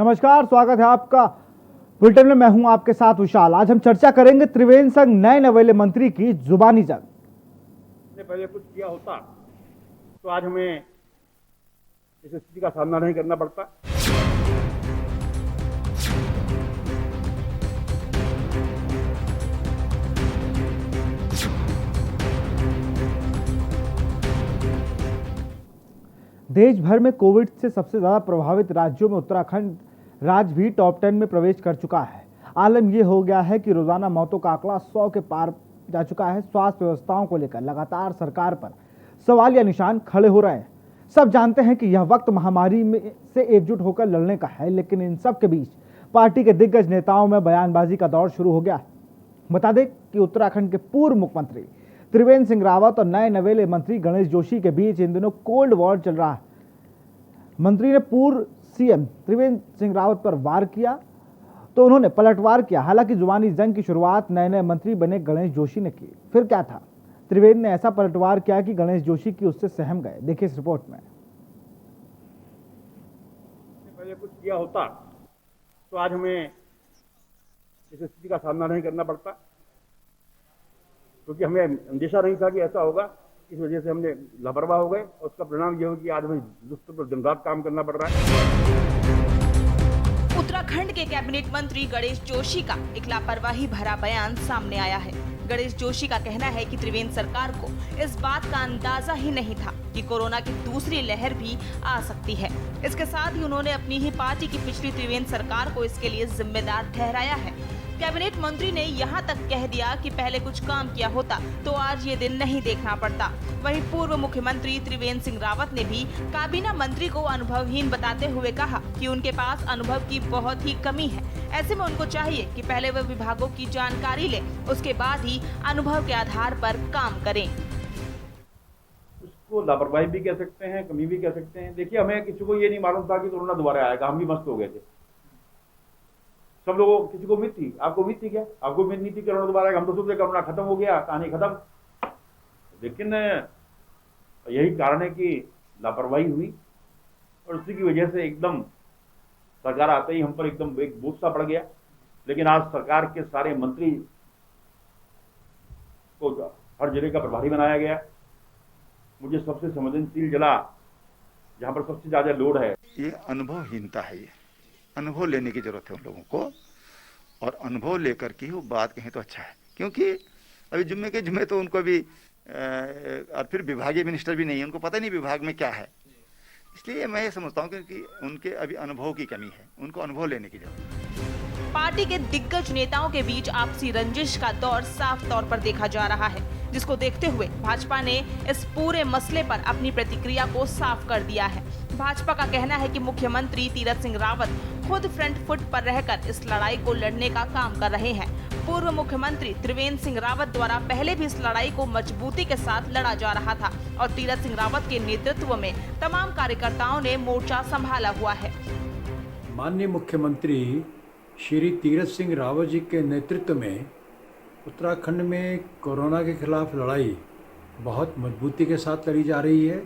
नमस्कार, स्वागत है आपका बुलेटिन में। मैं हूं आपके साथ विशाल। आज हम चर्चा करेंगे त्रिवेंद्र संघ नए नवेले मंत्री की जुबानी जंग। पहले कुछ किया होता तो आज हमें इस स्थिति का सामना नहीं करना पड़ता। देश भर में कोविड से सबसे ज्यादा प्रभावित राज्यों में उत्तराखंड राज्य भी टॉप 10 में प्रवेश कर चुका है। आलम यह हो गया है कि रोजाना मौतों का आंकड़ा 100 के पार जा चुका है। स्वास्थ्य व्यवस्थाओं को लेकर लगातार सरकार पर सवाल या निशान खड़े हो रहे हैं। सब जानते हैं कि यह वक्त महामारी में से एकजुट होकर लड़ने का है, लेकिन इन सब के बीच पार्टी के दिग्गज नेताओं में बयानबाजी का दौर शुरू हो गया है। बता दें कि उत्तराखंड के पूर्व मुख्यमंत्री त्रिवेंद्र सिंह रावत और नए नवेले मंत्री गणेश जोशी के बीच इन दिनों कोल्ड वॉर चल रहा है। मंत्री ने पूर्व सीएम त्रिवेंद्र सिंह रावत पर वार किया तो उन्होंने पलटवार किया। हालांकि जुबानी जंग की शुरुआत नए नए मंत्री बने गणेश जोशी ने की। फिर क्या था, त्रिवेंद्र ने ऐसा पलटवार किया कि गणेश जोशी की उससे सहम गए। देखिए इस रिपोर्ट में। पहले कुछ किया होता तो आज हमें इस स्थिति का सामना नहीं करना पड़ता, क्योंकि हमें अंदेशा नहीं था कि ऐसा होगा। इस वजह से हमने लापरवाह हो गए और उसका परिणाम यह हो कि आज हमें दिन रात काम करना पड़ रहा है। उत्तराखंड के कैबिनेट मंत्री गणेश जोशी का एक लापरवाही भरा बयान सामने आया है। गणेश जोशी का कहना है कि त्रिवेंद्र सरकार को इस बात का अंदाजा ही नहीं था कि कोरोना की दूसरी लहर भी आ सकती है। इसके साथ ही उन्होंने अपनी ही पार्टी की पिछली त्रिवेंद्र सरकार को इसके लिए जिम्मेदार ठहराया है। कैबिनेट मंत्री ने यहां तक कह दिया कि पहले कुछ काम किया होता तो आज ये दिन नहीं देखना पड़ता। वहीं पूर्व मुख्यमंत्री त्रिवेंद्र सिंह रावत ने भी काबीना मंत्री को अनुभवहीन बताते हुए कहा कि उनके पास अनुभव की बहुत ही कमी है। ऐसे में उनको चाहिए कि पहले वे विभागों की जानकारी ले, उसके बाद ही अनुभव के आधार पर काम करें। उसको लापरवाही भी कह सकते हैं, कमी भी कह सकते हैं। देखिए, हमें किसी को ये नहीं मालूम था कि कोरोना दोबारा आएगा। हम भी मस्त हो गए थे। सब लोगों किसी को उम्मीद थी। आपको उम्मीद थी क्या? आपको उम्मीद नहीं थी कोरोना दोबारा आएगा। हम तो सोचते कोरोना खत्म हो गया, कहानी खत्म। लेकिन यही कारण है कि लापरवाही हुई और उसी की वजह से एकदम सरकार आते ही हम पर एकदम एक बोझ सा पड़ गया। लेकिन आज सरकार के सारे मंत्री को हर जिले का प्रभारी बनाया गया। मुझे सबसे संवेदनशील जिला जहां पर सबसे ज्यादा लोड है। ये अनुभवहीनता है। ये अनुभव लेने की जरूरत है उन लोगों को, और अनुभव लेकर की वो बात कहें तो अच्छा है, क्योंकि अभी जुम्मे के जुम्मे तो उनको अभी और फिर विभागीय मिनिस्टर भी नहीं है, उनको पता नहीं विभाग में क्या है। इसलिए मैं ये समझता हूँ कि उनके अभी अनुभव की कमी है, उनको अनुभव लेने की जरूरत है। पार्टी के दिग्गज नेताओं के बीच आपसी रंजिश का दौर साफ तौर पर देखा जा रहा है, जिसको देखते हुए भाजपा ने इस पूरे मसले पर अपनी प्रतिक्रिया को साफ कर दिया है। भाजपा का कहना है कि मुख्यमंत्री तीरथ सिंह रावत खुद फ्रंट फुट पर रहकर इस लड़ाई को लड़ने का काम कर रहे हैं। पूर्व मुख्यमंत्री त्रिवेंद्र सिंह रावत द्वारा पहले भी इस लड़ाई को मजबूती के साथ लड़ा जा रहा था और तीरथ सिंह रावत के नेतृत्व में तमाम कार्यकर्ताओं ने मोर्चा संभाला हुआ है। माननीय मुख्यमंत्री श्री तीरथ सिंह रावत जी के नेतृत्व में उत्तराखंड में कोरोना के खिलाफ लड़ाई बहुत मजबूती के साथ लड़ी जा रही है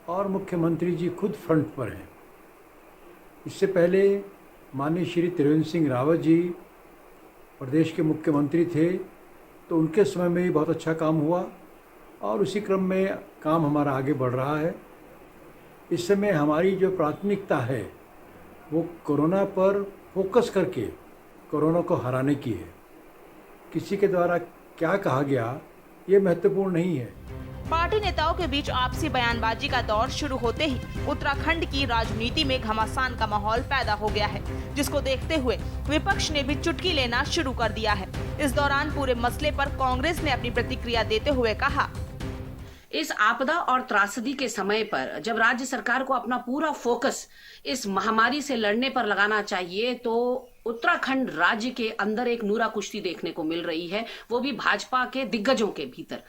और मुख्यमंत्री जी खुद फ्रंट पर हैं। इससे पहले माननीय श्री त्रिवेंद्र सिंह रावत जी प्रदेश के मुख्यमंत्री थे, तो उनके समय में भी बहुत अच्छा काम हुआ और उसी क्रम में काम हमारा आगे बढ़ रहा है। इस समय हमारी जो प्राथमिकता है वो कोरोना पर फोकस करके कोरोना को हराने की है। किसी के द्वारा क्या कहा गया ये महत्वपूर्ण नहीं है। पार्टी नेताओं के बीच आपसी बयानबाजी का दौर शुरू होते ही उत्तराखंड की राजनीति में घमासान का माहौल पैदा हो गया है, जिसको देखते हुए विपक्ष ने भी चुटकी लेना शुरू कर दिया है। इस दौरान पूरे मसले पर कांग्रेस ने अपनी प्रतिक्रिया देते हुए कहा, इस आपदा और त्रासदी के समय पर जब राज्य सरकार को अपना पूरा फोकस इस महामारी से लड़ने पर लगाना चाहिए, तो उत्तराखंड राज्य के अंदर एक नूरा कुश्ती देखने को मिल रही है, वो भी भाजपा के दिग्गजों के भीतर।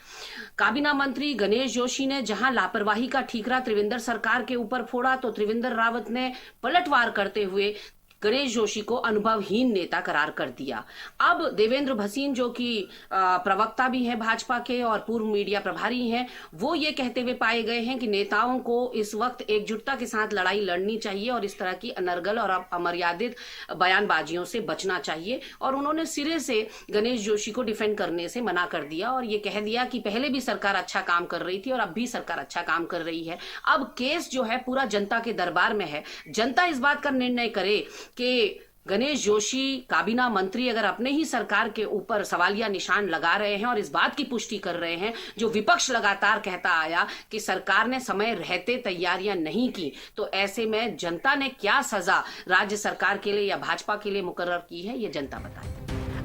काबीना मंत्री गणेश जोशी ने जहां लापरवाही का ठीकरा त्रिवेंद्र सरकार के ऊपर फोड़ा, तो त्रिवेंद्र रावत ने पलटवार करते हुए गणेश जोशी को अनुभवहीन नेता करार कर दिया। अब देवेंद्र भसीन, जो कि प्रवक्ता भी हैं भाजपा के और पूर्व मीडिया प्रभारी हैं, वो ये कहते हुए पाए गए हैं कि नेताओं को इस वक्त एकजुटता के साथ लड़ाई लड़नी चाहिए और इस तरह की अनर्गल और अमर्यादित बयानबाजियों से बचना चाहिए। और उन्होंने सिरे से गणेश जोशी को डिफेंड करने से मना कर दिया और ये कह दिया कि पहले भी सरकार अच्छा काम कर रही थी और अब भी सरकार अच्छा काम कर रही है। अब केस जो है पूरा जनता के दरबार में है। जनता इस बात का निर्णय करे कि गणेश जोशी काबीना मंत्री अगर अपने ही सरकार के ऊपर सवालिया निशान लगा रहे हैं और इस बात की पुष्टि कर रहे हैं जो विपक्ष लगातार कहता आया कि सरकार ने समय रहते तैयारियां नहीं की, तो ऐसे में जनता ने क्या सजा राज्य सरकार के लिए या भाजपा के लिए मुकर्रर की है, ये जनता बताए।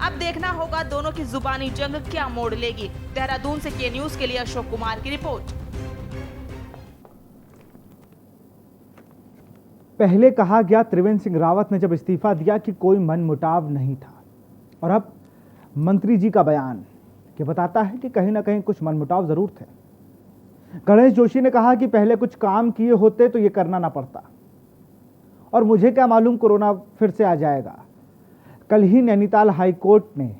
अब देखना होगा दोनों की जुबानी जंग क्या मोड़ लेगी। देहरादून से के न्यूज के लिए अशोक कुमार की रिपोर्ट। पहले कहा गया त्रिवेंद्र सिंह रावत ने जब इस्तीफा दिया कि कोई मनमुटाव नहीं था, और अब मंत्री जी का बयान कि बताता है कि कहीं ना कहीं कुछ मनमुटाव जरूर थे। गणेश जोशी ने कहा कि पहले कुछ काम किए होते तो ये करना ना पड़ता, और मुझे क्या मालूम कोरोना फिर से आ जाएगा। कल ही नैनीताल हाईकोर्ट ने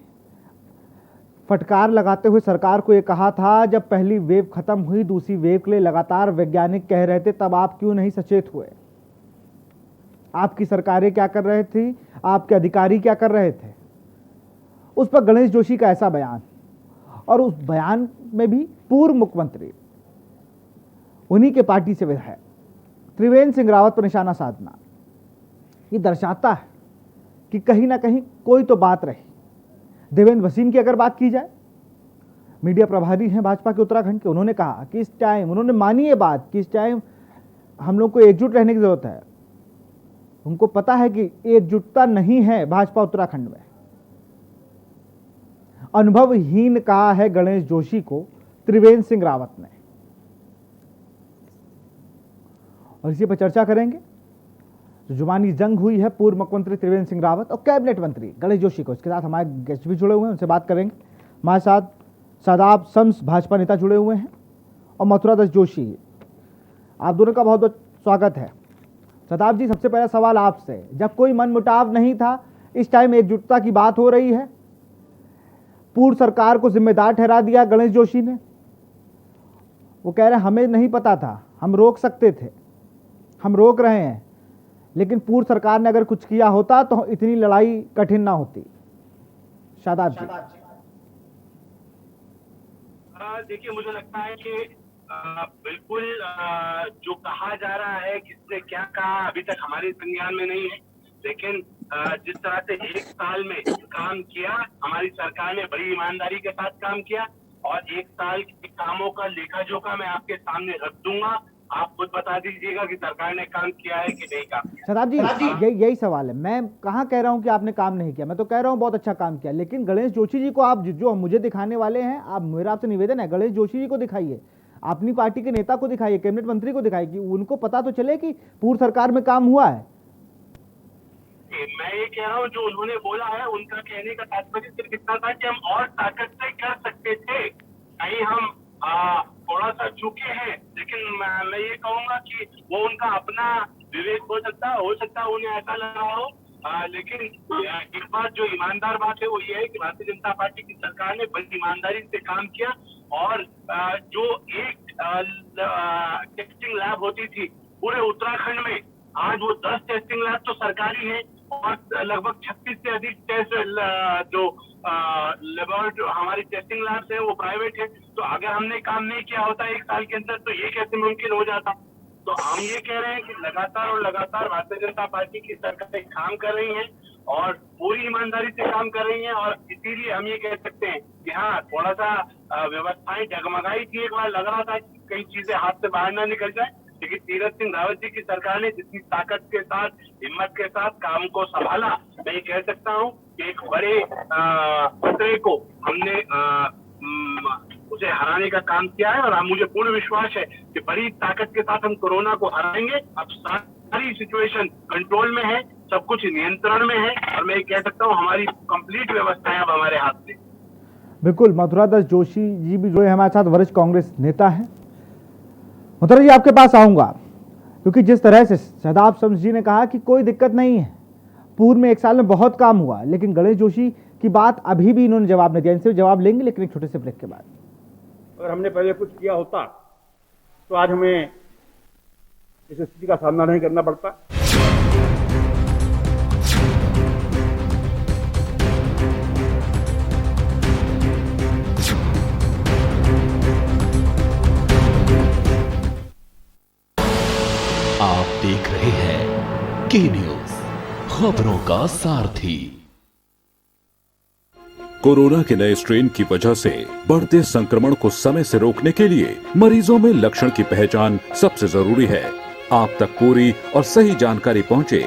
फटकार लगाते हुए सरकार को यह कहा था, जब पहली वेव खत्म हुई दूसरी वेव के लिए लगातार वैज्ञानिक कह रहे थे, तब आप क्यों नहीं सचेत हुए? आपकी सरकारें क्या कर रही थी, आपके अधिकारी क्या कर रहे थे? उस पर गणेश जोशी का ऐसा बयान, और उस बयान में भी पूर्व मुख्यमंत्री उन्हीं के पार्टी से है त्रिवेंद्र सिंह रावत पर निशाना साधना, ये दर्शाता है कि कहीं ना कहीं कोई तो बात रही। देवेंद्र भसीन की अगर बात की जाए, मीडिया प्रभारी हैं भाजपा के उत्तराखंड के, उन्होंने कहा कि इस टाइम, उन्होंने मानी ये बात कि इस टाइम हम लोग को एकजुट रहने की जरूरत है। उनको पता है कि एकजुटता नहीं है भाजपा उत्तराखंड में। अनुभवहीन कहा है गणेश जोशी को त्रिवेंद्र सिंह रावत ने, और इसी पर चर्चा करेंगे। जो जुबानी जंग हुई है पूर्व मुख्यमंत्री त्रिवेंद्र सिंह रावत और कैबिनेट मंत्री गणेश जोशी को, इसके साथ हमारे गेस्ट भी जुड़े हुए हैं, उनसे बात करेंगे। हमारे साथ शादाब शम्स भाजपा नेता जुड़े हुए हैं और मथुरा दास जोशी। आप दोनों का बहुत बहुत स्वागत है। शादाब जी, सबसे पहला सवाल आपसे, जब कोई मनमुटाव नहीं था, इस टाइम एकजुटता की बात हो रही है, पूर्व सरकार को जिम्मेदार ठहरा दिया गणेश जोशी ने। वो कह रहे हैं हमें नहीं पता था, हम रोक सकते थे, हम रोक रहे हैं, लेकिन पूर्व सरकार ने अगर कुछ किया होता तो इतनी लड़ाई कठिन ना होती। शादाब जी। देखिए, मुझे लगता है कि बिल्कुल जो कहा जा रहा है किसने क्या कहा अभी तक हमारे संज्ञान में नहीं है, लेकिन जिस तरह से एक साल में काम किया हमारी सरकार ने, बड़ी ईमानदारी के साथ काम किया, और एक साल के कामों का लेखा जोखा मैं आपके सामने रख दूंगा। आप खुद बता दीजिएगा कि सरकार ने काम किया है कि नहीं काम किया। शादाब जी, यही सवाल है। मैं कहाँ कह रहा हूँ कि आपने काम नहीं किया, मैं तो कह रहा हूँ बहुत अच्छा काम किया, लेकिन गणेश जोशी जी को आप जो मुझे दिखाने वाले हैं, आप, मेरा आपसे निवेदन है, गणेश जोशी जी को दिखाइए, अपनी पार्टी के नेता को दिखाइए, कैबिनेट मंत्री को दिखाइए, कि उनको पता तो चले कि पूर्व सरकार में काम हुआ है। मैं ये कह रहा हूँ जो उन्होंने बोला है, उनका कहने का तात्पर्य सिर्फ इतना था कि हम और ताकत से कर सकते थे, कहीं हम थोड़ा सा चूके हैं, लेकिन मैं ये कहूंगा कि वो उनका अपना विवेक हो सकता है उन्हें ऐसा लगा हो, लेकिन एक बात जो ईमानदार बात है वो ये है कि भारतीय जनता पार्टी की सरकार ने बड़ी ईमानदारी से काम किया, और जो एक टेस्टिंग लैब होती थी पूरे उत्तराखंड में, आज वो 10 टेस्टिंग लैब तो सरकारी है और लगभग 36 से अधिक टेस्ट जो लेबोरेटरी हमारी टेस्टिंग लैब्स है वो प्राइवेट है। तो अगर हमने काम नहीं किया होता एक साल के अंदर तो ये कैसे मुमकिन हो जाता? तो हम ये कह रहे हैं कि लगातार भारतीय जनता पार्टी की सरकारें काम कर रही हैं और पूरी ईमानदारी से काम कर रही हैं, और इसीलिए हम ये कह सकते हैं कि हाँ, थोड़ा सा व्यवस्थाएं डगमगाई थी, एक बार लग रहा था कि कई चीजें हाथ से बाहर ना निकल जाए, लेकिन तीरथ सिंह रावत जी की सरकार ने जितनी ताकत के साथ, हिम्मत के साथ काम को संभाला, मैं ये कह सकता हूँ कि एक बड़े खतरे को हमने उसे हराने का काम किया है, और मुझे पूर्ण विश्वास है कि बड़ी ताकत के साथ हम कोरोना को हराएंगे। अब सारी सिचुएशन कंट्रोल में है, सब कुछ नियंत्रण में है, और मैं ये कह सकता हूँ हमारी कंप्लीट व्यवस्था है अब हमारे हाथ में। बिल्कुल। मथुरा दास जोशी जी भी जो है हमारे साथ, वरिष्ठ कांग्रेस नेता हैं। मथुरा जी, आपके पास आऊंगा, क्योंकि जिस तरह से शादाब शम्स जी ने कहा कि कोई दिक्कत नहीं है, पूर्व में 1 साल में बहुत काम हुआ, लेकिन गणेश जोशी की बात अभी भी इन्होंने जवाब नहीं दिया। इनसे जवाब लेंगे, लेकिन एक छोटे से ब्रेक के बाद। अगर हमने पहले कुछ किया होता तो आज हमें इस स्थिति का सामना नहीं करना पड़ता। आप देख रहे हैं के न्यूज, खबरों का सारथी। कोरोना के नए स्ट्रेन की वजह से बढ़ते संक्रमण को समय से रोकने के लिए मरीजों में लक्षण की पहचान सबसे जरूरी है। आप तक पूरी और सही जानकारी पहुंचे,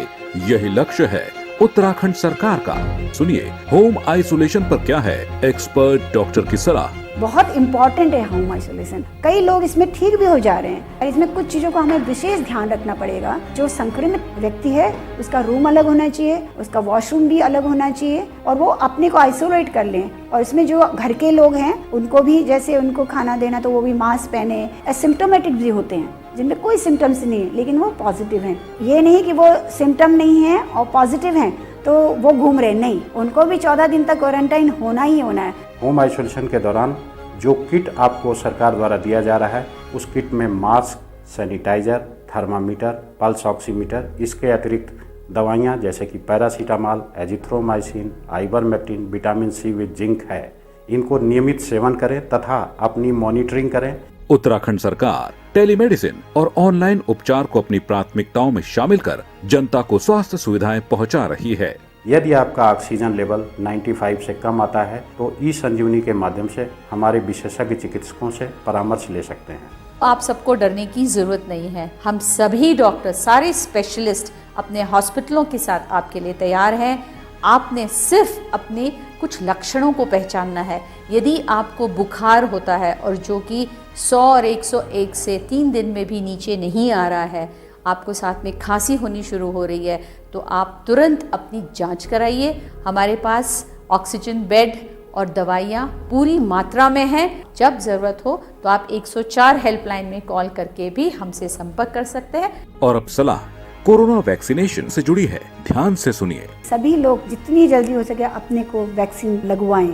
यही लक्ष्य है उत्तराखंड सरकार का। सुनिए होम आइसोलेशन पर क्या है एक्सपर्ट डॉक्टर की सलाह। बहुत इम्पोर्टेंट है होम आइसोलेशन। कई लोग इसमें ठीक भी हो जा रहे हैं और इसमें कुछ चीजों का हमें विशेष ध्यान रखना पड़ेगा। जो संक्रमित व्यक्ति है उसका रूम अलग होना चाहिए, उसका वॉशरूम भी अलग होना चाहिए और वो अपने को आइसोलेट कर लें। और इसमें जो घर के लोग हैं उनको भी, जैसे उनको खाना देना तो वो भी मास्क पहने। एसिम्प्टोमेटिक भी होते हैं जिनमें कोई सिम्टम्स नहीं है लेकिन वो पॉजिटिव हैं। ये नहीं कि वो सिम्टम नहीं है और पॉजिटिव हैं तो वो घूम रहे, नहीं, उनको भी 14 दिन तक क्वारंटाइन होना ही होना है। होम आइसोलेशन के दौरान जो किट आपको सरकार द्वारा दिया जा रहा है उस किट में mask, sanitiser, thermometer, pulse oximeter, इसके अतिरिक्त दवाइयाँ जैसे कि paracetamol, azithromycin, ivermectin, vitamin C with zinc है। इनको नियमित सेवन करें तथा अपनी मॉनिटरिंग करें। उत्तराखंड सरकार टेलीमेडिसिन और ऑनलाइन उपचार को अपनी प्राथमिकताओं में शामिल कर जनता को स्वास्थ्य सुविधाएं पहुंचा रही है। यदि आपका ऑक्सीजन लेवल 95 से कम आता है तो ई संजीवनी के माध्यम से हमारे विशेषज्ञ चिकित्सकों से परामर्श ले सकते हैं। आप सबको डरने की जरूरत नहीं है। हम सभी डॉक्टर, सारे स्पेशलिस्ट अपने हॉस्पिटलों के साथ आपके लिए तैयार हैं। आपने सिर्फ अपने कुछ लक्षणों को पहचानना है। यदि आपको बुखार होता है और जो कि 100 और 101 से 3 दिन में भी नीचे नहीं आ रहा है, आपको साथ में खांसी होनी शुरू हो रही है, तो आप तुरंत अपनी जांच कराइए। हमारे पास ऑक्सीजन बेड और दवाइयाँ पूरी मात्रा में हैं। जब ज़रूरत हो तो आप 104 हेल्पलाइन में कॉल करके भी हमसे संपर्क कर सकते हैं। और अब सलाह कोरोना वैक्सीनेशन से जुड़ी है, ध्यान से सुनिए। सभी लोग जितनी जल्दी हो सके अपने को वैक्सीन लगवाएं।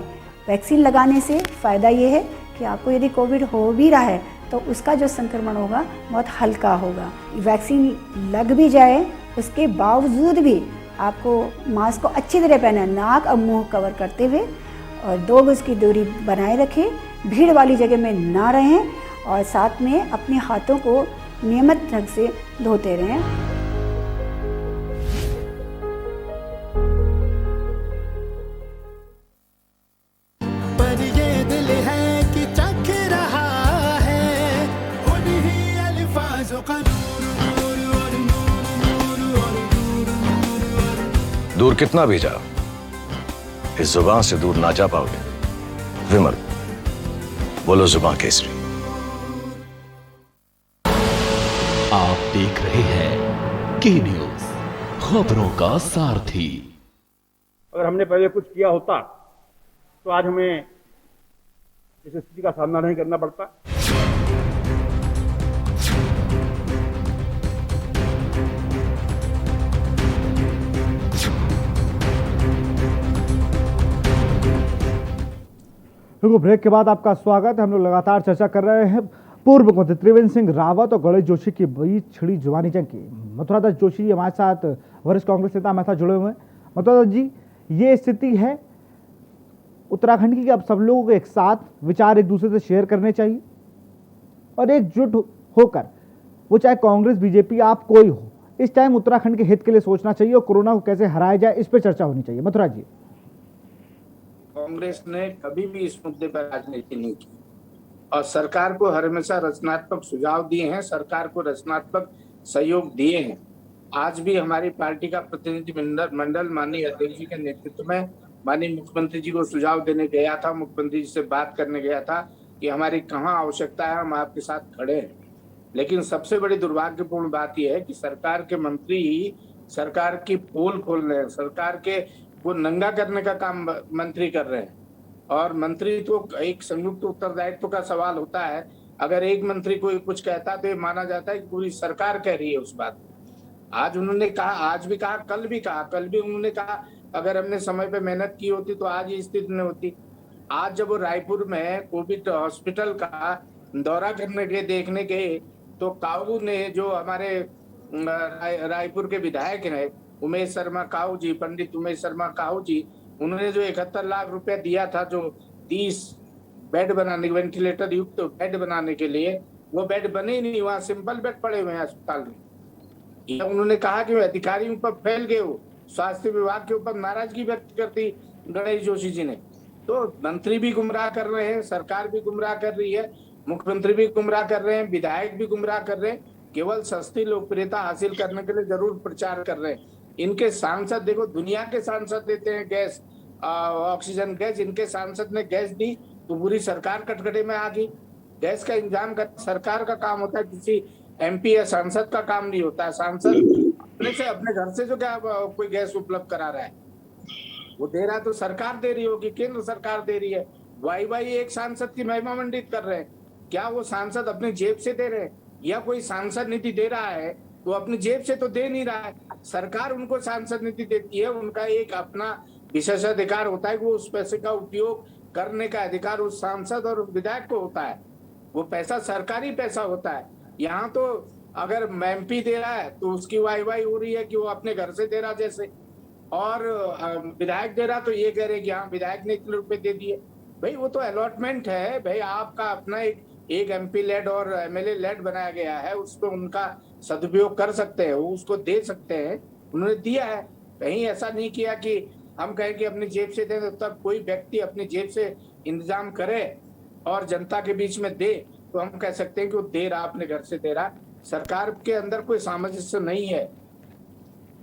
वैक्सीन लगाने से फ़ायदा ये है कि आपको यदि कोविड हो भी रहा है तो उसका जो संक्रमण होगा बहुत हल्का होगा। वैक्सीन लग भी जाए उसके बावजूद भी आपको मास्क को अच्छी तरह पहना, नाक और मुंह कवर करते हुए, और 2 गज की दूरी बनाए रखें, भीड़ वाली जगह में ना रहें और साथ में अपने हाथों को नियमित ढंग से धोते रहें। दूर कितना भी जाओ, इस जुबान से दूर ना जा पाओगे। विमल, बोलो जुबान केसरी। आप देख रहे हैं के न्यूज, खबरों का सारथी। अगर हमने पहले कुछ किया होता तो आज हमें इस स्थिति का सामना नहीं करना पड़ता। देखो, ब्रेक के बाद आपका स्वागत है। हम लोग लगातार चर्चा कर रहे हैं पूर्व मुख्यमंत्री त्रिवेंद्र सिंह रावत और गणेश जोशी के बीच छिड़ी जुबानी जंग की। मथुरादास जोशी हमारे साथ, वरिष्ठ कांग्रेस नेता हमारे साथ जुड़े हुए हैं। मथुरादास जी, ये स्थिति है उत्तराखंड की कि अब सब लोगों को एक साथ विचार एक दूसरे से शेयर करने चाहिए और एकजुट होकर, वो चाहे कांग्रेस, बीजेपी, आप कोई हो, इस टाइम उत्तराखंड के हित के लिए सोचना चाहिए और कोरोना को कैसे हराया जाए इस पर चर्चा होनी चाहिए। मथुरा जी। कांग्रेस ने कभी भी इस मुद्दे पर राजनीति नहीं की और सरकार को हमेशा रचनात्मक सुझाव दिए हैं, सरकार को रचनात्मक सहयोग दिए हैं। आज भी हमारी पार्टी का प्रतिनिधि मंडल माननीय अध्यक्ष जी के नेतृत्व में माननीय मुख्यमंत्री जी को सुझाव देने गया था, मुख्यमंत्री जी से बात करने गया था कि हमारी कहाँ आवश्यकता है, हम आपके साथ खड़े हैं। लेकिन सबसे बड़ी दुर्भाग्यपूर्ण बात यह है कि सरकार के मंत्री ही सरकार की पोल खोल रहे हैं, सरकार के वो नंगा करने का काम मंत्री कर रहे हैं। और मंत्री तो एक संयुक्त उत्तरदायित्व का सवाल होता है। अगर एक मंत्री कोई कुछ कहता है तो ये माना जाता है कि पूरी सरकार कह रही है उस बात को। आज उन्होंने कहा, आज भी कहा, कल भी उन्होंने कहा अगर हमने समय पे मेहनत की होती तो आज ये स्थिति नहीं होती। आज जब वो रायपुर में कोविड हॉस्पिटल का दौरा करने के देखने गए तो काऊ ने, जो हमारे रायपुर के विधायक हैं उमेश शर्मा काऊ जी, पंडित उमेश शर्मा काऊ जी, उन्होंने जो 71 लाख रुपया दिया था जो 30 बेड बनाने, वेंटिलेटर युक्त बेड बनाने के लिए, वो बेड बने ही नहीं, वहां सिंपल बेड पड़े हुए हैं अस्पताल में। या उन्होंने कहा कि अधिकारियों पर फैल गए हो, स्वास्थ्य विभाग के ऊपर नाराजगी व्यक्त करती गणेश जोशी जी ने। तो मंत्री भी गुमराह कर रहे हैं, सरकार भी गुमराह कर रही है, मुख्यमंत्री भी गुमराह कर रहे हैं, विधायक भी गुमराह कर रहे हैं, केवल सस्ती लोकप्रियता हासिल करने के लिए जरूर प्रचार कर रहे हैं। इनके सांसद देखो, दुनिया के सांसद देते हैं गैस, ऑक्सीजन गैस, इनके सांसद ने गैस दी तो पूरी सरकार कटकटे में आ गई। गैस का इंतजाम कर सरकार का काम होता है, किसी MP या सांसद का काम नहीं होता है। सांसद अपने घर से जो क्या कोई गैस उपलब्ध करा रहा है, वो दे रहा है तो सरकार दे रही होगी, केंद्र सरकार दे रही है। वाई एक सांसद की महिमा मंडित कर रहे हैं, क्या वो सांसद अपनी जेब से दे रहे हैं या कोई सांसद निधि दे रहा है? तो अपनी जेब से तो दे नहीं रहा है, सरकार उनको सांसद निधि देती है। उनका एक अपना विशेषाधिकार होता है कि वो उस पैसे का उपयोग करने का अधिकार उस सांसद और विधायक को होता है। वो पैसा सरकारी पैसा होता है। यहाँ तो अगर MP दे रहा है तो उसकी वाई हो रही है कि वो अपने घर से दे रहा जैसे, और विधायक दे रहा तो ये कह रहे कि हाँ विधायक ने इतने रुपए दे दिए। भाई वो तो अलॉटमेंट है, भाई आपका अपना एक MP लेड और MLA लेड बनाया गया है, उस पर उनका सदुपयोग कर सकते हैं, वो उसको दे सकते हैं, उन्होंने दिया है। कहीं ऐसा नहीं किया कि हम कहें कि अपनी जेब से दे, तब कोई व्यक्ति अपनी जेब से इंतजाम करे और जनता के बीच में दे तो हम कह सकते हैं कि वो दे रहा, अपने घर से दे रहा। सरकार के अंदर कोई सामंजस्य नहीं है।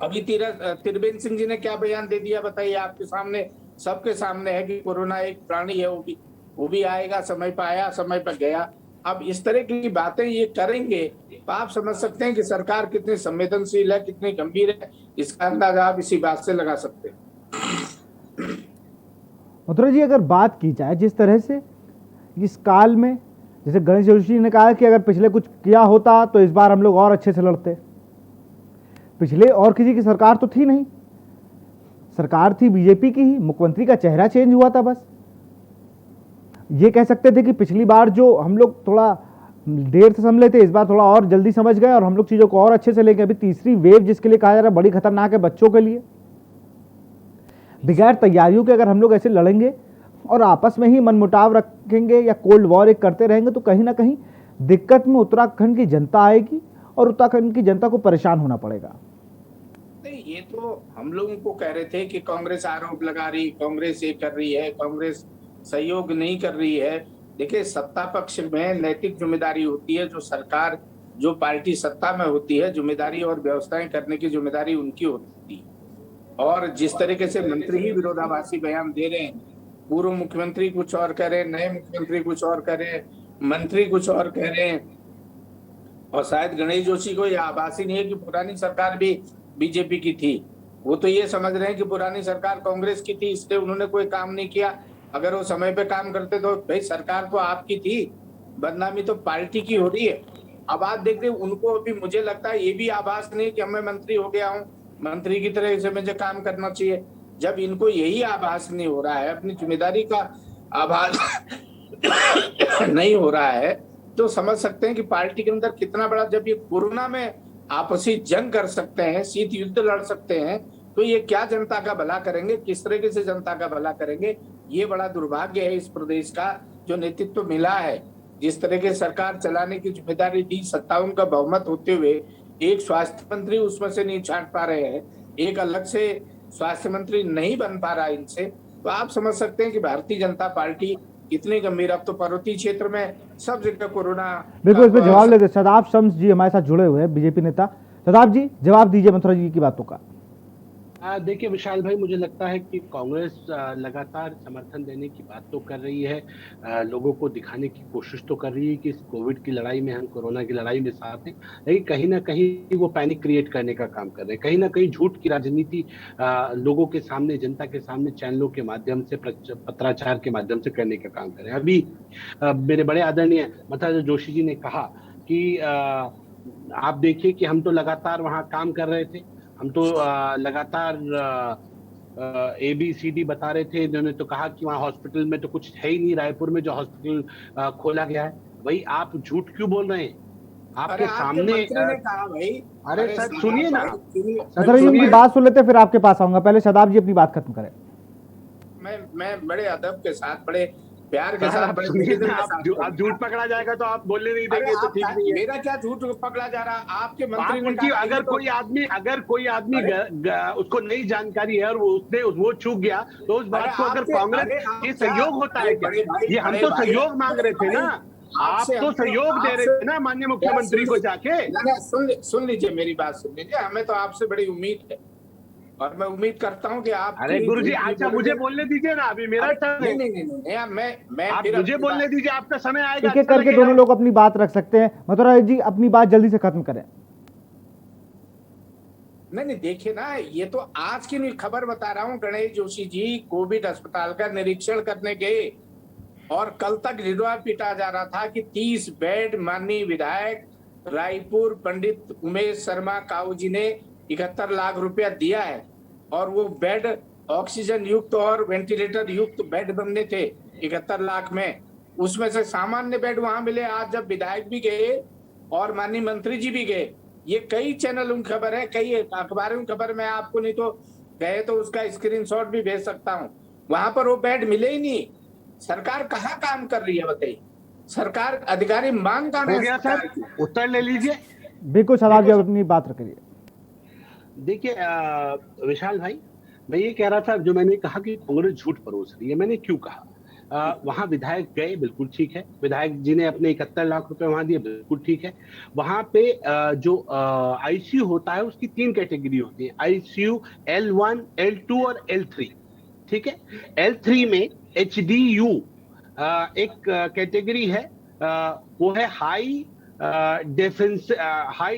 अभी त्रिवेंद्र सिंह जी ने क्या बयान दे दिया बताइए, आपके सामने, सबके सामने है कि कोरोना एक प्राणी है, वो भी आएगा, समय पर आया, समय पर गया। अब इस तरह की बातें ये करेंगे तो आप समझ सकते हैं कि सरकार कितनी संवेदनशील है, कितनी गंभीर है। इसका अंदाजा आप इसी बात से लगा सकते हैं। मथुरा जी, अगर बात की जाए जिस तरह से इस काल में, जैसे गणेश जोशी ने कहा कि अगर पिछले कुछ किया होता तो इस बार हम लोग और अच्छे से लड़ते। पिछले और किसी की सरकार तो थी नहीं, सरकार थी बीजेपी की ही, मुख्यमंत्री का चेहरा चेंज हुआ था बस। ये कह सकते थे कि पिछली बार जो हम लोग थोड़ा देर से समझे थे, इस बार थोड़ा और जल्दी समझ गए और हम लोग चीजों को और अच्छे से लेंगे। अभी तीसरी वेव जिसके लिए कहा जा रहा है बड़ी खतरनाक है बच्चों के लिए, बगैर तैयारियों के अगर हम लोग ऐसे लड़ेंगे और आपस में ही मनमुटाव रखेंगे या कोल्ड वॉर एक करते रहेंगे तो कहीं ना कहीं दिक्कत में उत्तराखंड की जनता आएगी और उत्तराखंड की जनता को परेशान होना पड़ेगा। नहीं, ये तो हम लोगों को कह रहे थे कि कांग्रेस आरोप लगा रही, कांग्रेस ये कर रही है, कांग्रेस सहयोग नहीं कर रही है। देखिए, सत्ता पक्ष में नैतिक जिम्मेदारी होती है, जो सरकार, जो पार्टी सत्ता में होती है, जिम्मेदारी और व्यवस्थाएं करने की जिम्मेदारी उनकी होती है। और जिस तरीके से मंत्री ही विरोधाभासी बयान दे रहे हैं, पूर्व मुख्यमंत्री कुछ और कह रहे हैं, नए मुख्यमंत्री कुछ और कह रहे हैं, मंत्री कुछ और कह रहे हैं, और शायद गणेश जोशी को यह आभासी नहीं है कि पुरानी सरकार भी बीजेपी की थी। वो तो ये समझ रहे हैं कि पुरानी सरकार कांग्रेस की थी, इसलिए उन्होंने कोई काम नहीं किया। अगर वो समय पे काम करते तो भाई सरकार तो आपकी थी, बदनामी तो पार्टी की हो रही है। अब आप देखते हैं, उनको अभी मुझे लगता है ये भी आभास नहीं कि मैं मंत्री हो गया हूँ, मंत्री की तरह से मुझे काम करना चाहिए। जब इनको यही आभास नहीं हो रहा है, अपनी जिम्मेदारी का आभास नहीं हो रहा है, तो समझ सकते हैं कि पार्टी के अंदर कितना बड़ा, जब ये कोरोना में आपसी जंग कर सकते हैं, शीत युद्ध लड़ सकते हैं, तो ये क्या जनता का भला करेंगे, किस तरीके से जनता का भला करेंगे। ये बड़ा दुर्भाग्य है इस प्रदेश का, जो नेतृत्व मिला है, जिस तरह की सरकार चलाने की जिम्मेदारी दी, 57 का बहुमत होते हुए एक स्वास्थ्य मंत्री उसमें से नहीं छांट पा रहे हैं, एक अलग से स्वास्थ्य मंत्री नहीं बन पा रहा इनसे, तो आप समझ सकते हैं कि भारतीय जनता पार्टी कितनी गंभीर। अब तो पर्वतीय क्षेत्र में सब जगह कोरोना। बिल्कुल, इस पर जवाब लेते शताब शम्स जी हमारे साथ जुड़े हुए हैं, बीजेपी नेता। शताब जी, जवाब दीजिए मथुरा जी की बातों का। देखिए विशाल भाई, मुझे लगता है कि कांग्रेस लगातार समर्थन देने की बात तो कर रही है, लोगों को दिखाने की कोशिश तो कर रही है कि इस कोविड की लड़ाई में हम, कोरोना की लड़ाई में साथ हैं, लेकिन कहीं ना कहीं वो पैनिक क्रिएट करने का काम कर रहे हैं। कहीं ना कहीं झूठ की राजनीति लोगों के सामने, जनता के सामने चैनलों के माध्यम से, पत्राचार के माध्यम से करने का काम कर रहे हैं। अभी मेरे बड़े आदरणीय मथुरा जोशी जी ने कहा कि आप देखिए कि हम तो लगातार वहां काम कर रहे थे, हम तो लगातार ABCD बता रहे थे। इन्होंने तो कहा कि वहाँ हॉस्पिटल में तो कुछ है ही नहीं, रायपुर में जो हॉस्पिटल खोला गया है। भाई आप झूठ क्यों बोल रहे हैं? आपके सामने मंत्री ने कहा भाई। अरे सर सुनिए ना, सदर जी उनकी बात सुन लेते, फिर आपके पास आऊंगा। पहले शादाब जी अपनी बात खत्म करें। मैं बड़े अदब के साथ, बड़े प्यार के साथ, आप झूठ पकड़ा जाएगा तो आप बोलने नहीं देंगे तो ठीक नहीं है। मेरा क्या झूठ पकड़ा जा रहा? आपके मंत्री ने कहा अगर कोई आदमी उसको नई जानकारी है और वो चूक गया तो उस बात को अगर कांग्रेस ये सहयोग होता है क्या? ये हम तो सहयोग मांग रहे थे ना, आप तो सहयोग दे रहे थे ना माननीय मुख्यमंत्री को जाके। सुन लीजिए मेरी बात, सुन लीजिए। हमें तो आपसे बड़ी उम्मीद है और मैं उम्मीद करता हूं कि आप। अरे गुरुजी अच्छा मुझे बोलने दीजिए ना, अभी मेरा टर्न है। नहीं, मैं आप मुझे बोलने दीजिए, आपका समय आएगा। एक-एक करके दोनों लोग अपनी बात रख सकते हैं। मथुरा जी अपनी बात जल्दी से खत्म करें। नहीं देखिए ना, ये तो आज की खबर बता रहा हूँ। गणेश जोशी जी कोविड अस्पताल का निरीक्षण करने गए और कल तक रिडवा पीटा जा रहा था कि 30 बेड माननीय विधायक रायपुर पंडित उमेश शर्मा काऊ जी ने 71 लाख रुपया दिया है और वो बेड ऑक्सीजन युक्त और वेंटिलेटर युक्त बेड बनने थे 71 लाख में। उसमें से सामान्य बेड वहां मिले। आज जब विधायक भी गए और माननीय मंत्री जी भी गए, ये कई चैनल उन खबर है, कई अखबारों की खबर, मैं आपको नहीं तो गए तो उसका स्क्रीनशॉट भी भेज सकता हूँ। वहां पर वो बेड मिले ही नहीं। सरकार कहाँ काम कर रही है बताइए? सरकार अधिकारी मांग कहाँ है? उत्तर ले लीजिए। बिल्कुल शादाब जी अपनी बात रखिए। देखिए विशाल भाई, मैं ये कह रहा था, जो मैंने कहा कि कांग्रेस झूठ परोस रही है, मैंने क्यों कहा? वहां विधायक गए, बिल्कुल ठीक है। विधायक जी ने अपने 71 लाख रुपए वहां दिए, बिल्कुल ठीक है। वहां पे जो ICU होता है उसकी 3 कैटेगरी होती है, ICU L1, L2 और L3, ठीक है। L3 में HDU एक कैटेगरी है, वो है हाई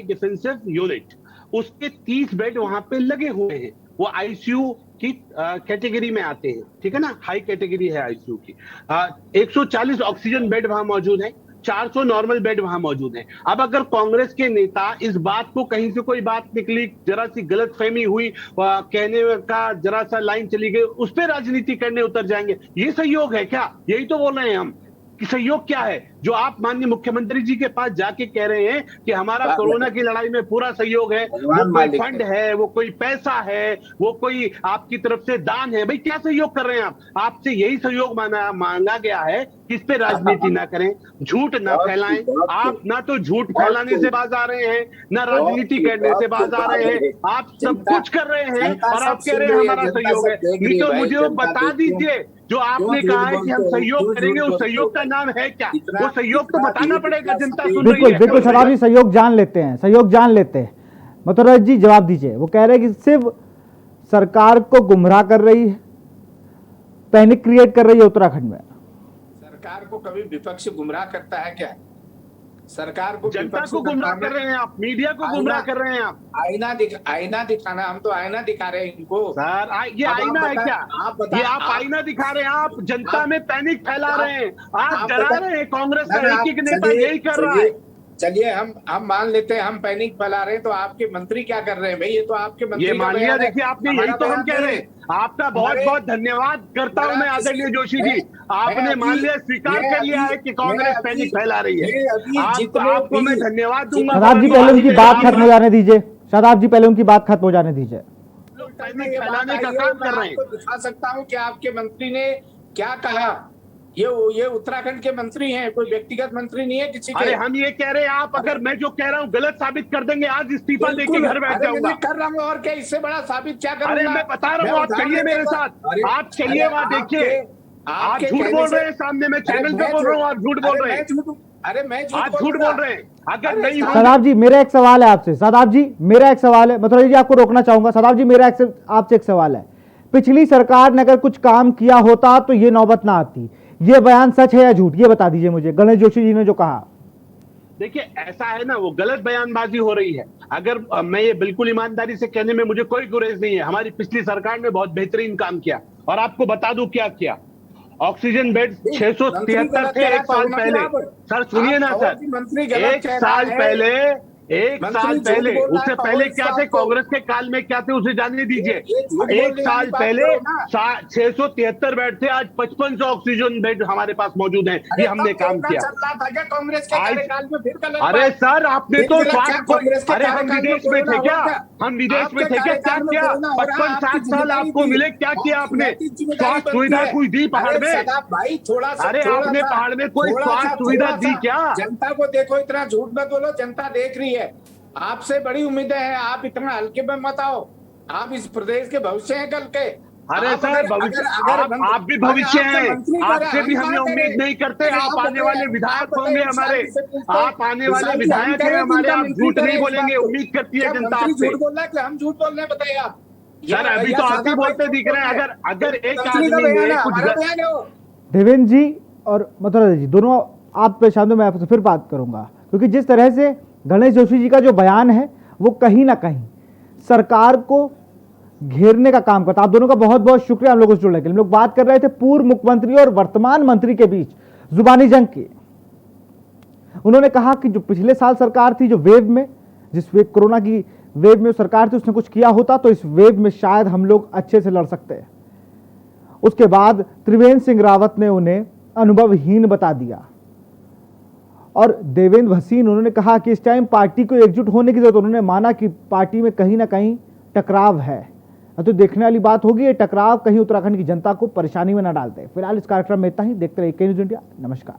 डिफेंसिव यूनिट। उसके 30 बेड वहां पे लगे हुए हैं, वो ICU की कैटेगरी में आते हैं, ठीक है ना, हाई कैटेगरी है ICU की। 140 ऑक्सीजन बेड वहां मौजूद है, 400 नॉर्मल बेड वहां मौजूद है। अब अगर कांग्रेस के नेता इस बात को, कहीं से कोई बात निकली, जरा सी गलतफहमी हुई, कहने का जरा सा लाइन चली गई, उस पर राजनीति करने उतर जाएंगे, ये सहयोग है क्या? यही तो बोल रहे हैं हम कि सहयोग क्या है। जो आप माननीय मुख्यमंत्री जी के पास जाके कह रहे हैं कि हमारा कोरोना की लड़ाई में पूरा सहयोग है, वो कोई फंड है, वो कोई पैसा है, वो कोई आपकी तरफ से दान है, भाई क्या सहयोग कर रहे हैं आप? आपसे यही सहयोग मांगा गया है कि इस पे राजनीति ना करें, झूठ ना फैलाएं। आप ना तो झूठ फैलाने से बाज आ रहे हैं, ना राजनीति करने से बाज आ रहे हैं। आप सब कुछ कर रहे हैं और आप कह रहे हैं हमारा सहयोग है। नहीं तो मुझे वो बता दीजिए, जो आपने कहा है कि हम सहयोग करेंगे, उस सहयोग का नाम है क्या? वो सहयोग तो बताना पड़ेगा, जनता सुन रही है। बिल्कुल शादाब जी सहयोग जान लेते हैं, सहयोग जान लेते हैं। मथुरा जी जवाब दीजिए। वो कह रहे हैं कि सिर्फ सरकार को गुमराह कर रही है, पैनिक क्रिएट कर रही है उत्तराखंड में। सरकार को कभी विपक्ष गुमराह करता है क्या? सरकार को, जनता को गुमराह कर रहे हैं आप, मीडिया को गुमराह कर रहे हैं आप। आईना दिखाना, हम तो आईना दिखा रहे हैं इनको। सर ये आईना है क्या? ये आप आईना दिखा रहे हैं, आप जनता में पैनिक फैला रहे हैं, आप डरा रहे हैं। कांग्रेस का एक नेता यही कर रहा है। चलिए हम मान लेते हैं हम पैनिक फैला रहे हैं, तो आपके मंत्री क्या कर रहे हैं भाई? ये तो आपके मंत्री, ये मान लिया। देखिए आपने, यही तो हम कह रहे हैं। आपका बहुत बहुत धन्यवाद करता हूं मैं आदरणीय जोशी जी, आपने मान लिया, स्वीकार कर लिया है कि कांग्रेस पैनिक फैला रही है। आपको मैं धन्यवाद दूंगा। शादाब जी पहले उनकी बात खत्म हो जाने दीजिए। शादाब जी पहले उनकी बात खत्म हो जाने दीजिए। फैलाने का काम कर रहे हैं। दिखा सकता हूँ कि आपके मंत्री ने क्या कहा। ये उत्तराखंड के मंत्री हैं, कोई व्यक्तिगत मंत्री नहीं है किसी के। अरे हम ये कह रहे हैं, आप अगर मैं जो कह रहा हूँ गलत साबित कर देंगे, आज इस्तीफा देके घर बैठ जाऊंगा। कर रहा हूँ, और क्या इससे बड़ा साबित क्या करूंगा? अरे मैं बता रहा हूँ, आप चलिए मेरे साथ, आप चलिए वहां देखिए। आप झूठ बोल रहे हैं, सामने मैं चैनल पे बोल रहा हूँ, आप झूठ बोल रहे हैं। अरे मैं आप झूठ बोल रहे हैं। अगर नहीं, शादाब जी मेरा एक सवाल है आपसे। शादाब जी मेरा एक सवाल है, मथुरा जी आपको रोकना चाहूंगा। शादाब जी मेरा आपसे एक सवाल है। पिछली सरकार ने अगर कुछ काम किया होता तो ये नौबत ना आती। ये बयान सच है या झूठ, ये बता दीजिए मुझे। गणेश जोशी जी ने जो कहा, देखिए ऐसा है ना, वो गलत बयानबाजी हो रही है। अगर मैं ये बिल्कुल ईमानदारी से कहने में मुझे कोई गुरेज नहीं है। हमारी पिछली सरकार ने बहुत बेहतरीन काम किया, और आपको बता दूं क्या किया। ऑक्सीजन बेड 673 थे 1 साल पहले। सर सुनिए ना सर, 1 साल पहले एक साल पहले, उससे पहले क्या थे, कांग्रेस के काल में क्या थे उसे जानने दीजिए। एक साल पहले 673 बेड थे, आज 5500 ऑक्सीजन बेड हमारे पास मौजूद हैं। ये हमने काम किया। कांग्रेस के कार्यकाल में फिर गलत अरे बात। सर, आपने तो कांग्रेस के अरे हम कार्यकाल विदेश में थे क्या? हम विदेश में थे क्या? क्या किया? 55-60 साल आपको मिले, क्या किया आपने? स्वास्थ्य सुविधा कोई दी पहाड़ में? भाई थोड़ा सा, अरे आपने पहाड़ में कोई स्वास्थ्य सुविधा दी क्या? जनता को देखो, इतना झूठ मत बोलो, जनता देख रही है। आपसे बड़ी उम्मीदें हैं, आप इतना हल्के में मत आओ। आप इस प्रदेश के भविष्य हैं कल के। अरे सर, भविष्य आप भी भविष्य हैं, आपसे भी हम उम्मीद नहीं करते। आप आने वाले विधायक होंगे हमारे, आप आने वाले विधायक हैं हमारे, आप झूठ नहीं बोलेंगे, उम्मीद करती है जनता आपसे। झूठ बोल रहा है कि हम झूठ बोल रहे हैं, बताइए आप। सर अभी तो आप ही बोलते दिख रहे हैं। अगर एक आदमी ने कुछ, देवेंद्र जी और मथुरा जी दोनों आप पे शाम में आपसे फिर बात करूंगा, क्योंकि जिस तरह से गणेश जोशी जी का जो बयान है वो कहीं ना कहीं सरकार को घेरने का काम करता है। आप दोनों का बहुत बहुत शुक्रिया हम लोगों से जुड़ने के लिए। हम लोग बात कर रहे थे पूर्व मुख्यमंत्री और वर्तमान मंत्री के बीच जुबानी जंग की। उन्होंने कहा कि जो पिछले साल सरकार थी, जो वेव में, जिस वेव कोरोना की वेव में सरकार थी, उसने कुछ किया होता तो इस वेव में शायद हम लोग अच्छे से लड़ सकते हैं। उसके बाद त्रिवेंद्र सिंह रावत ने उन्हें अनुभवहीन बता दिया और देवेंद्र भसीन उन्होंने कहा कि इस टाइम पार्टी को एकजुट होने की जरूरत। उन्होंने माना कि पार्टी में कहीं ना कहीं टकराव है, तो देखने वाली बात होगी ये टकराव कहीं उत्तराखंड की जनता को परेशानी में न डालते। फिलहाल इस कार्यक्रम में इतना ही। देखते रहिए के न्यूज़ इंडिया। नमस्कार।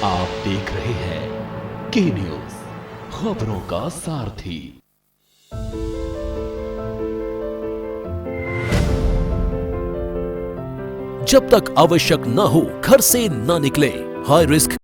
आप देख रहे हैं के न्यूज़, खबरों का सारथी। जब तक आवश्यक न हो घर से न निकलें। High risk